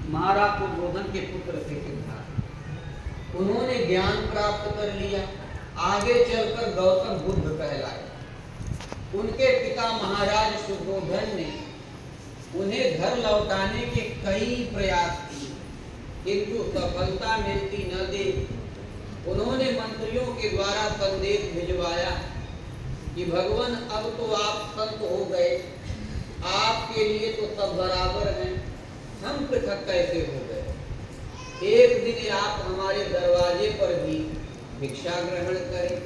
महाराज दुर्योधन के पुत्र थे सिद्धार्थ। उन्होंने ज्ञान प्राप्त कर लिया, आगे चलकर गौतम बुद्ध कहलाए। उनके पिता महाराज सुयोधन ने उन्हें घर लौटाने के कई प्रयास किए, किंतु सफलता मिलती न देख उन्होंने मंत्रियों के द्वारा संदेश भिजवाया कि भगवान अब तो आप संत हो गए, आपके लिए तो सब बराबर हैं, हम पृथक कैसे हो गए। एक दिन आप हमारे दरवाजे पर भी भिक्षा ग्रहण करें।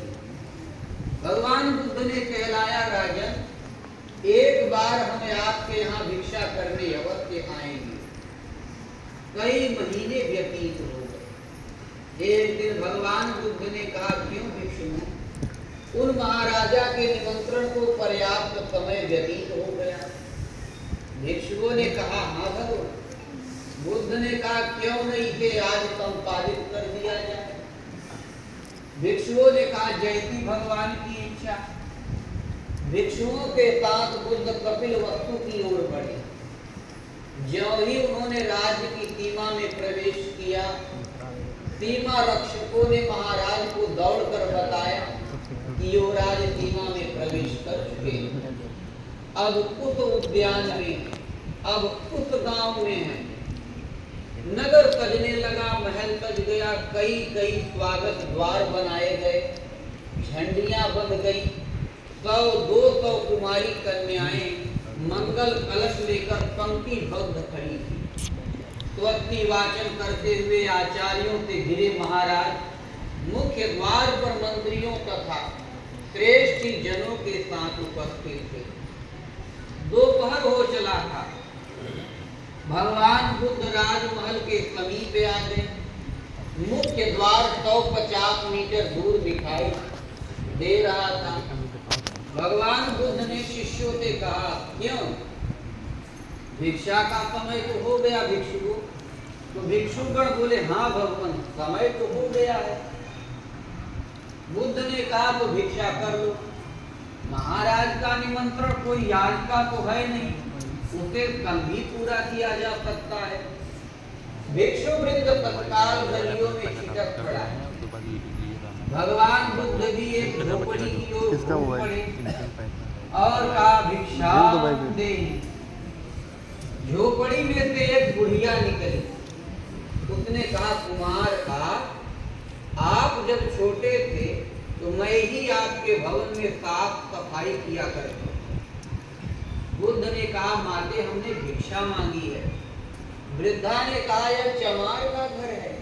भगवान बुद्ध ने कहलाया, राजन एक बार हमें आपके यहाँ भिक्षा करने अवश्य आएंगे। कई महीने व्यतीत हो गए। एक दिन भगवान बुद्ध ने कहा, क्यों भिक्षु, उन महाराजा के निमंत्रण को पर्याप्त समय व्यतीत हो गया। भिक्षुओं ने कहा, हाँ भगवान। बुद्ध ने कहा, क्यों नहीं इसे आज संपादित कर दिया जाए। भिक्षुओं ने कहा, जैसी भगवान की इच्छा। भिक्षुओं के साथ बुद्ध कपिल वस्तु की ओर बढ़े। ज्यों ही उन्होंने राज्य की सीमा में प्रवेश किया, सीमा रक्षकों ने महाराज को दौड़कर बताया कि युवराज सीमा में प्रवेश कर चुके हैं। अब उस उद्यान में, अब उस गांव में है। नगर सजने लगा, महल सज गया, कई कई स्वागत द्वार बनाए गए, झंडियां बंध गई। 100-200 कुमारी कन्याएं मंगल कलश लेकर पंक्तिबद्ध खड़ी थी। स्वस्ति वाचन करते हुए आचार्यों से घिरे महाराज मुख्य द्वार पर मंत्रियों तथा श्रेष्ठ जनों के साथ उपस्थित थे। दोपहर हो चला था। भगवान बुद्ध राजमहल के समीप आ गए। मुख्य द्वार 150 मीटर दूर दिखाई दे रहा था। भगवान बुद्ध ने शिष्यों से कहा, क्यों, भिक्षा का समय तो हो गया भिक्षुओं। तो भिक्षुगण बोले, हाँ भगवान, समय तो हो गया है। बुद्ध ने कहा, तो भिक्षा कर लो। महाराज का निमंत्रण कोई आज का तो है नहीं, उसे कल भी पूरा किया जा सकता है। भिक्षु वृंद तत्काल गलियों में छिटक पड़ा। भगवान बुद्ध भी एक झोपड़ी की ओर पड़े और कहा, भिक्षा दे। झोपड़ी में से एक बुढ़िया निकली। उसने कहा, कुमार आप जब छोटे थे तो मैं ही आपके भवन में साफ सफाई किया करता। बुद्ध ने कहा, माते हमने भिक्षा मांगी है। वृद्धा ने कहा, यह चमार का घर है।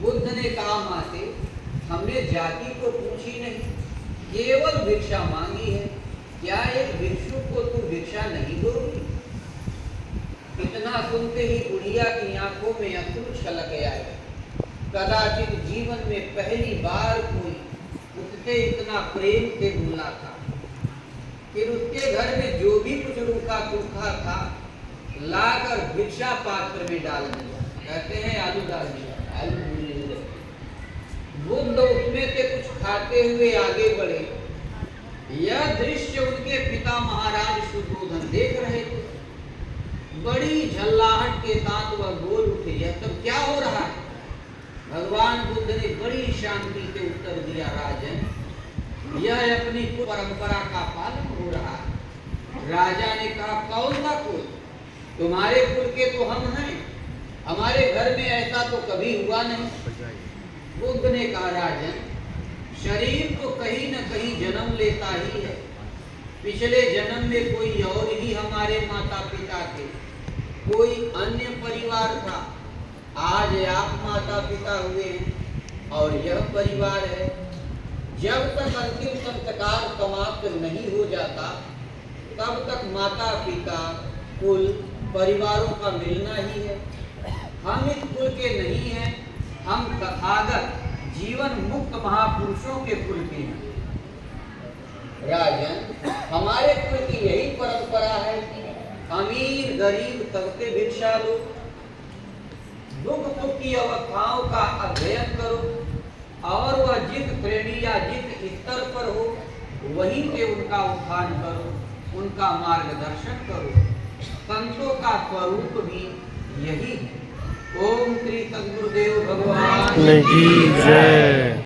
बुद्ध ने कहा, माते हमने जाति को पूछी नहीं, केवल भिक्षा मांगी है। क्या एक भिक्षु को तू भिक्षा नहीं दोगी? इतना सुनते ही बुढ़िया की आंखों में अश्रु छलक आए। कदाचित जीवन में पहली बार कोई उससे इतना प्रेम से बोला था। फिर उसके घर में जो भी कुछ रूखा सूखा था लाकर भिक्षा पात्र में डाल दिया। कहते हैं आलू डाल दिया, आलू भून लिए। बुद्ध उसमें से कुछ खाते हुए आगे बढ़े। यह दृश्य उनके पिता महाराज सुयोधन देख रहे थे। बड़ी झल्लाहट के साथ वह बोल उठे, यह सब क्या हो रहा है? भगवान बुद्ध ने बड़ी शांति से उत्तर दिया, राजन यह अपनी परंपरा का पालन हो रहा है। राजा ने कहा, कौन सा कुल? तुम्हारे कुल के तो हम हैं, हमारे घर में ऐसा तो कभी हुआ नहीं। बुद्ध ने कहा, राजन शरीर तो कहीं न कहीं जन्म लेता ही है। पिछले जन्म में कोई और ही हमारे माता पिता थे, कोई अन्य परिवार था। आज आप माता पिता हुए हैं और यह परिवार है। जब तक अंतिम संस्कार समाप्त नहीं हो जाता तब तक माता पिता कुल परिवारों का मिलना ही है। हम इस कुल के नहीं हैं, हम तथागत जीवन मुक्त महापुरुषों के कुल के हैं। राजन हमारे कुल की यही परंपरा है, अमीर गरीब सबसे भिक्षा लो, दुख सुख की अवस्थाओं का अध्ययन करो और वह जिस श्रेणी या जिस स्तर पर हो वहीं से उनका उत्थान करो, उनका मार्गदर्शन करो। संतों का स्वरूप भी यही है। ओम श्री सद्गुरुदेव भगवान की जय।